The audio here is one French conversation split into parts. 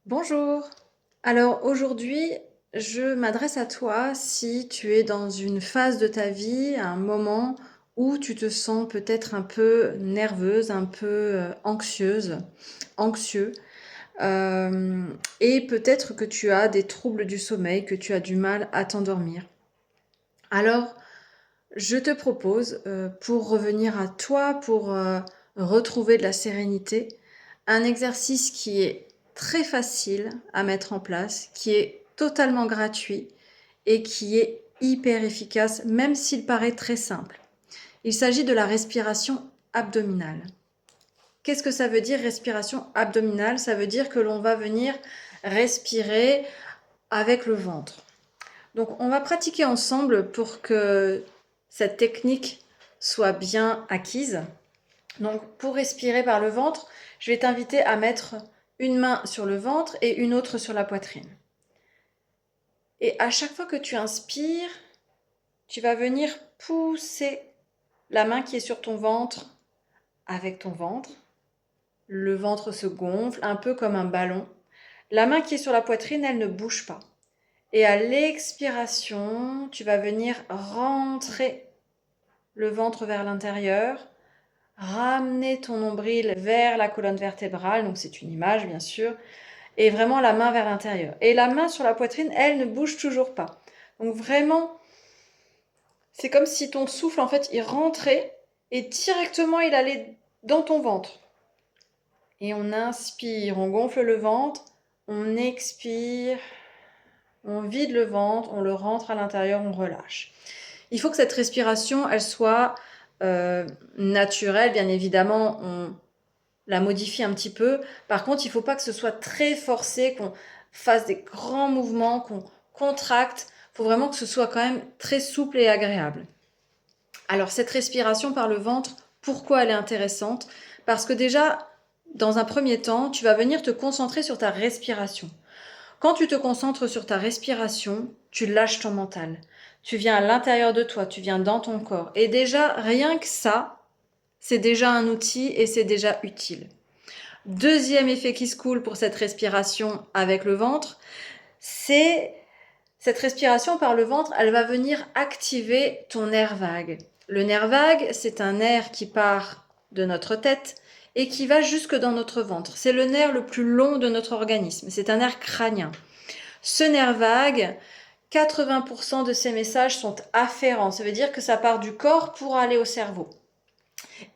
Bonjour. Alors aujourd'hui, je m'adresse à toi si tu es dans une phase de ta vie, un moment où tu te sens peut-être un peu nerveuse, un peu anxieuse, anxieux, euh, et peut-être que tu as des troubles du sommeil, que tu as du mal à t'endormir. Alors, je te propose, pour revenir à toi, pour retrouver de la sérénité, un exercice qui est très facile à mettre en place, qui est totalement gratuit et qui est hyper efficace, même s'il paraît très simple. Il s'agit de la respiration abdominale. Qu'est-ce que ça veut dire respiration abdominale? Ça veut dire que l'on va venir respirer avec le ventre. Donc on va pratiquer ensemble pour que cette technique soit bien acquise. Donc pour respirer par le ventre, je vais t'inviter à mettre une main sur le ventre et une autre sur la poitrine. Et à chaque fois que tu inspires, tu vas venir pousser la main qui est sur ton ventre avec ton ventre. Le ventre se gonfle un peu comme un ballon. La main qui est sur la poitrine, elle ne bouge pas. Et à l'expiration, tu vas venir rentrer le ventre vers l'intérieur, ramener ton nombril vers la colonne vertébrale, donc c'est une image bien sûr, et vraiment la main vers l'intérieur. Et la main sur la poitrine, elle ne bouge toujours pas. Donc vraiment, c'est comme si ton souffle, en fait, il rentrait et directement il allait dans ton ventre. Et on inspire, on gonfle le ventre, on expire, on vide le ventre, on le rentre à l'intérieur, on relâche. Il faut que cette respiration, elle soit naturelle, bien évidemment, on la modifie un petit peu. Par contre, il ne faut pas que ce soit très forcé, qu'on fasse des grands mouvements, qu'on contracte. Il faut vraiment que ce soit quand même très souple et agréable. Alors, cette respiration par le ventre, pourquoi elle est intéressante? Parce que déjà, dans un premier temps, tu vas venir te concentrer sur ta respiration. Quand tu te concentres sur ta respiration, tu lâches ton mental. Tu viens à l'intérieur de toi, tu viens dans ton corps. Et déjà, rien que ça, c'est déjà un outil et c'est déjà utile. Deuxième effet qui se coule pour cette respiration avec le ventre, c'est cette respiration par le ventre, elle va venir activer ton nerf vague. Le nerf vague, c'est un nerf qui part de notre tête et qui va jusque dans notre ventre. C'est le nerf le plus long de notre organisme. C'est un nerf crânien. Ce nerf vague, 80% de ses messages sont afférents. Ça veut dire que ça part du corps pour aller au cerveau.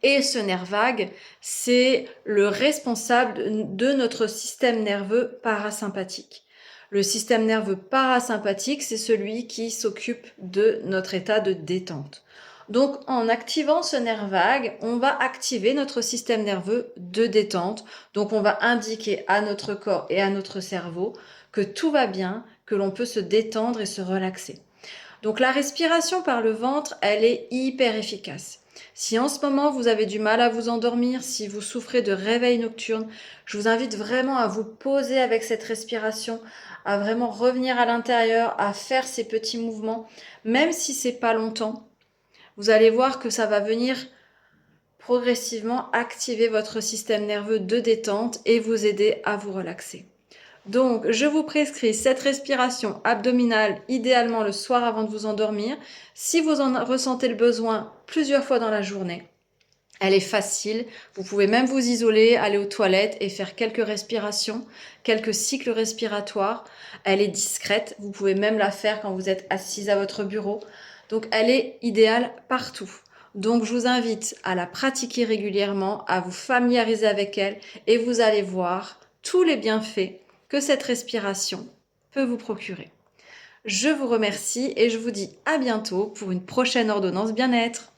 Et ce nerf vague, c'est le responsable de notre système nerveux parasympathique. Le système nerveux parasympathique, c'est celui qui s'occupe de notre état de détente. Donc, en activant ce nerf vague, on va activer notre système nerveux de détente. Donc, on va indiquer à notre corps et à notre cerveau que tout va bien, que l'on peut se détendre et se relaxer. Donc, la respiration par le ventre, elle est hyper efficace. Si en ce moment vous avez du mal à vous endormir, si vous souffrez de réveil nocturne, je vous invite vraiment à vous poser avec cette respiration, à vraiment revenir à l'intérieur, à faire ces petits mouvements, même si c'est pas longtemps. Vous allez voir que ça va venir progressivement activer votre système nerveux de détente et vous aider à vous relaxer. Donc, je vous prescris cette respiration abdominale, idéalement le soir avant de vous endormir, si vous en ressentez le besoin plusieurs fois dans la journée. Elle est facile, vous pouvez même vous isoler, aller aux toilettes et faire quelques respirations, quelques cycles respiratoires. Elle est discrète, vous pouvez même la faire quand vous êtes assise à votre bureau. Donc elle est idéale partout. Donc je vous invite à la pratiquer régulièrement, à vous familiariser avec elle et vous allez voir tous les bienfaits que cette respiration peut vous procurer. Je vous remercie et je vous dis à bientôt pour une prochaine ordonnance bien-être.